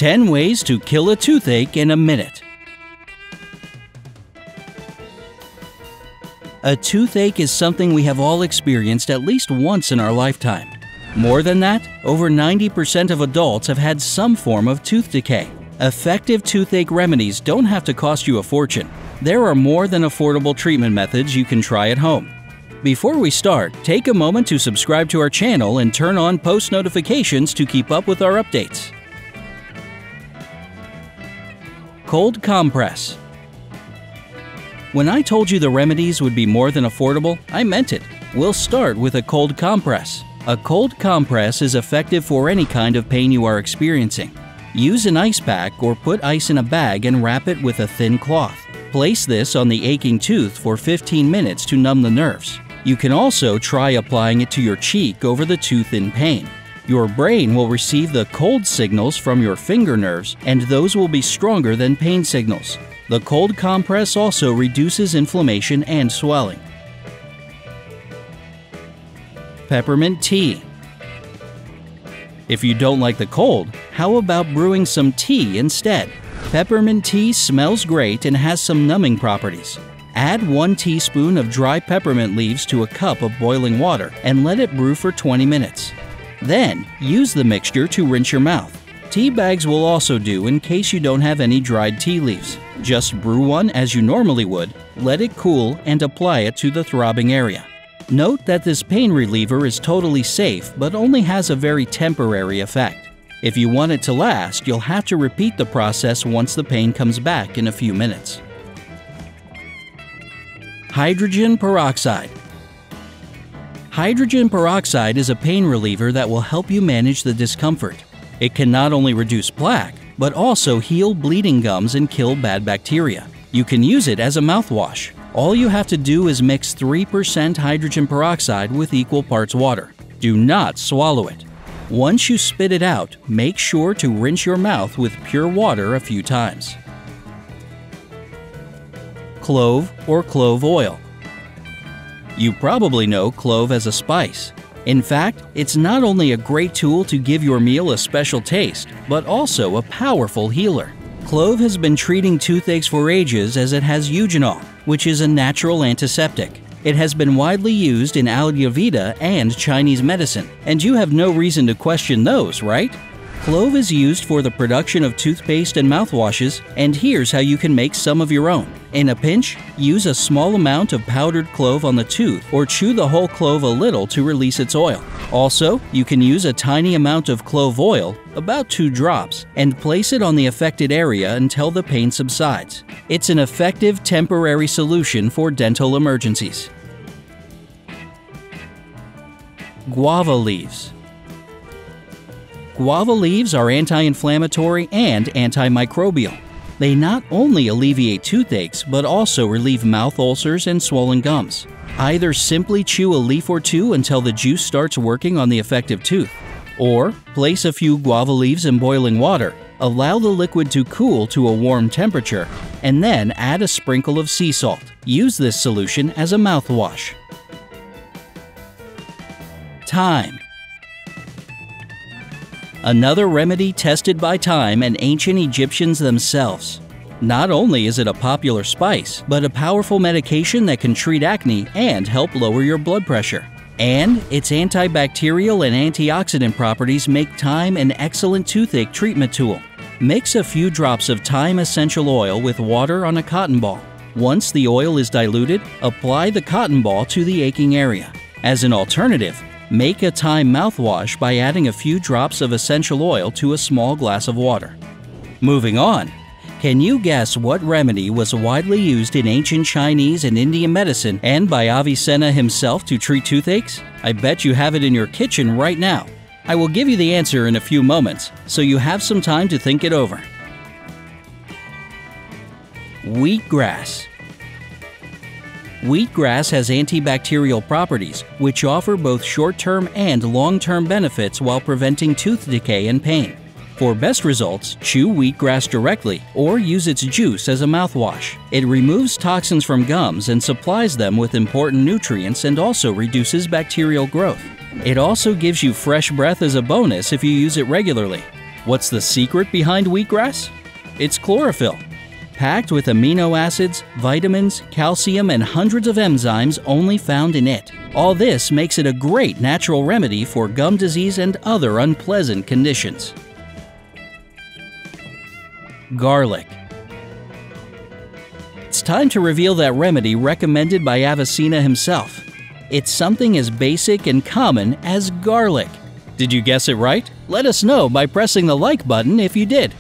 10 ways to kill a toothache in a minute. A toothache is something we have all experienced at least once in our lifetime. More than that, over 90% of adults have had some form of tooth decay. Effective toothache remedies don't have to cost you a fortune. There are more than affordable treatment methods you can try at home. Before we start, take a moment to subscribe to our channel and turn on post notifications to keep up with our updates. Cold compress. When I told you the remedies would be more than affordable, I meant it. We'll start with a cold compress. A cold compress is effective for any kind of pain you are experiencing. Use an ice pack or put ice in a bag and wrap it with a thin cloth. Place this on the aching tooth for 15 minutes to numb the nerves. You can also try applying it to your cheek over the tooth in pain. Your brain will receive the cold signals from your finger nerves, and those will be stronger than pain signals. The cold compress also reduces inflammation and swelling. Peppermint tea. If you don't like the cold, how about brewing some tea instead? Peppermint tea smells great and has some numbing properties. Add 1 teaspoon of dry peppermint leaves to a cup of boiling water and let it brew for 20 minutes. Then, use the mixture to rinse your mouth. Tea bags will also do in case you don't have any dried tea leaves. Just brew one as you normally would, let it cool, and apply it to the throbbing area. Note that this pain reliever is totally safe but only has a very temporary effect. If you want it to last, you'll have to repeat the process once the pain comes back in a few minutes. Hydrogen peroxide. Hydrogen peroxide is a pain reliever that will help you manage the discomfort. It can not only reduce plaque, but also heal bleeding gums and kill bad bacteria. You can use it as a mouthwash. All you have to do is mix 3% hydrogen peroxide with equal parts water. Do not swallow it. Once you spit it out, make sure to rinse your mouth with pure water a few times. Clove or clove oil. You probably know clove as a spice. In fact, it's not only a great tool to give your meal a special taste, but also a powerful healer. Clove has been treating toothaches for ages as it has eugenol, which is a natural antiseptic. It has been widely used in Ayurveda and Chinese medicine, and you have no reason to question those, right? Clove is used for the production of toothpaste and mouthwashes, and here's how you can make some of your own. In a pinch, use a small amount of powdered clove on the tooth or chew the whole clove a little to release its oil. Also, you can use a tiny amount of clove oil, about 2 drops, and place it on the affected area until the pain subsides. It's an effective temporary solution for dental emergencies. Guava leaves. Guava leaves are anti-inflammatory and antimicrobial. They not only alleviate toothaches, but also relieve mouth ulcers and swollen gums. Either simply chew a leaf or two until the juice starts working on the affected tooth, or place a few guava leaves in boiling water, allow the liquid to cool to a warm temperature, and then add a sprinkle of sea salt. Use this solution as a mouthwash. Thyme. Another remedy tested by Thyme and ancient Egyptians themselves. Not only is it a popular spice, but a powerful medication that can treat acne and help lower your blood pressure. And its antibacterial and antioxidant properties make Thyme an excellent toothache treatment tool. Mix a few drops of thyme essential oil with water on a cotton ball. Once the oil is diluted, apply the cotton ball to the aching area. As an alternative, make a thyme mouthwash by adding a few drops of essential oil to a small glass of water. Moving on, can you guess what remedy was widely used in ancient Chinese and Indian medicine and by Avicenna himself to treat toothaches? I bet you have it in your kitchen right now. I will give you the answer in a few moments, so you have some time to think it over. Wheatgrass. Wheatgrass has antibacterial properties, which offer both short-term and long-term benefits while preventing tooth decay and pain. For best results, chew wheatgrass directly or use its juice as a mouthwash. It removes toxins from gums and supplies them with important nutrients and also reduces bacterial growth. It also gives you fresh breath as a bonus if you use it regularly. What's the secret behind wheatgrass? It's chlorophyll. Packed with amino acids, vitamins, calcium, and hundreds of enzymes only found in it. All this makes it a great natural remedy for gum disease and other unpleasant conditions. Garlic. It's time to reveal that remedy recommended by Avicenna himself. It's something as basic and common as garlic. Did you guess it right? Let us know by pressing the like button if you did.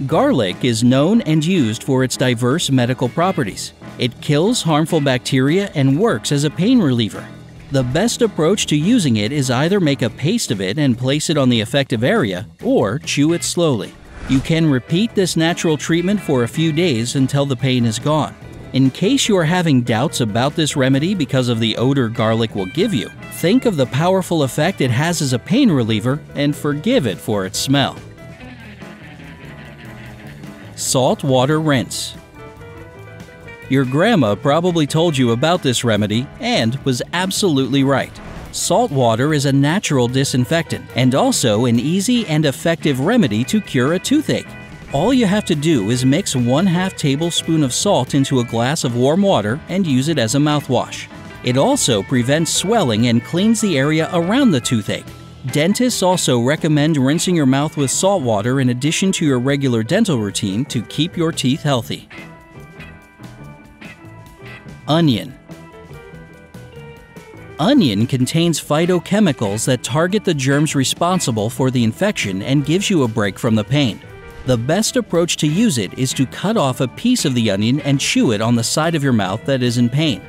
Garlic is known and used for its diverse medical properties. It kills harmful bacteria and works as a pain reliever. The best approach to using it is either make a paste of it and place it on the affected area, or chew it slowly. You can repeat this natural treatment for a few days until the pain is gone. In case you are having doubts about this remedy because of the odor garlic will give you, think of the powerful effect it has as a pain reliever and forgive it for its smell. Saltwater rinse. Your grandma probably told you about this remedy and was absolutely right. Salt water is a natural disinfectant and also an easy and effective remedy to cure a toothache. All you have to do is mix 1/2 tablespoon of salt into a glass of warm water and use it as a mouthwash. It also prevents swelling and cleans the area around the toothache. Dentists also recommend rinsing your mouth with salt water in addition to your regular dental routine to keep your teeth healthy. Onion. Onion contains phytochemicals that target the germs responsible for the infection and gives you a break from the pain. The best approach to use it is to cut off a piece of the onion and chew it on the side of your mouth that is in pain.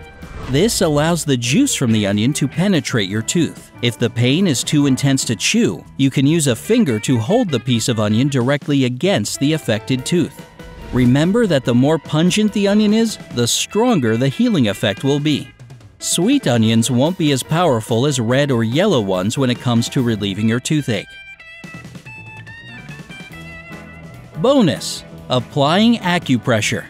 This allows the juice from the onion to penetrate your tooth. If the pain is too intense to chew, you can use a finger to hold the piece of onion directly against the affected tooth. Remember that the more pungent the onion is, the stronger the healing effect will be. Sweet onions won't be as powerful as red or yellow ones when it comes to relieving your toothache. Bonus: applying acupressure.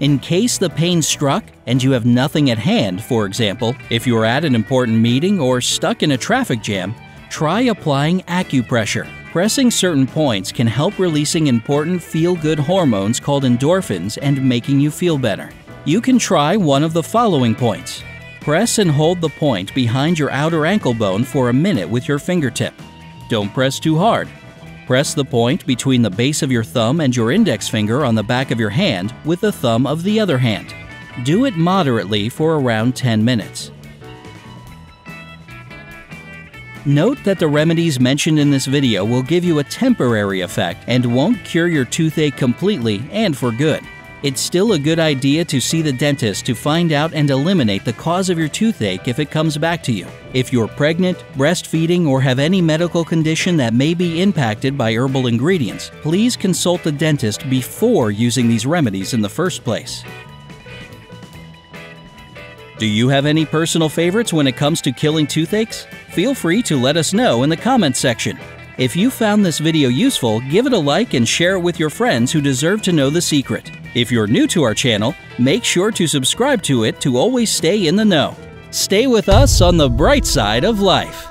In case the pain struck and you have nothing at hand, for example, if you are at an important meeting or stuck in a traffic jam, try applying acupressure. Pressing certain points can help releasing important feel-good hormones called endorphins and making you feel better. You can try one of the following points. Press and hold the point behind your outer ankle bone for a minute with your fingertip. Don't press too hard. Press the point between the base of your thumb and your index finger on the back of your hand with the thumb of the other hand. Do it moderately for around 10 minutes. Note that the remedies mentioned in this video will give you a temporary effect and won't cure your toothache completely and for good. It's still a good idea to see the dentist to find out and eliminate the cause of your toothache if it comes back to you. If you're pregnant, breastfeeding, or have any medical condition that may be impacted by herbal ingredients, please consult the dentist before using these remedies in the first place. Do you have any personal favorites when it comes to killing toothaches? Feel free to let us know in the comments section. If you found this video useful, give it a like and share it with your friends who deserve to know the secret. If you're new to our channel, make sure to subscribe to it to always stay in the know. Stay with us on the bright side of life.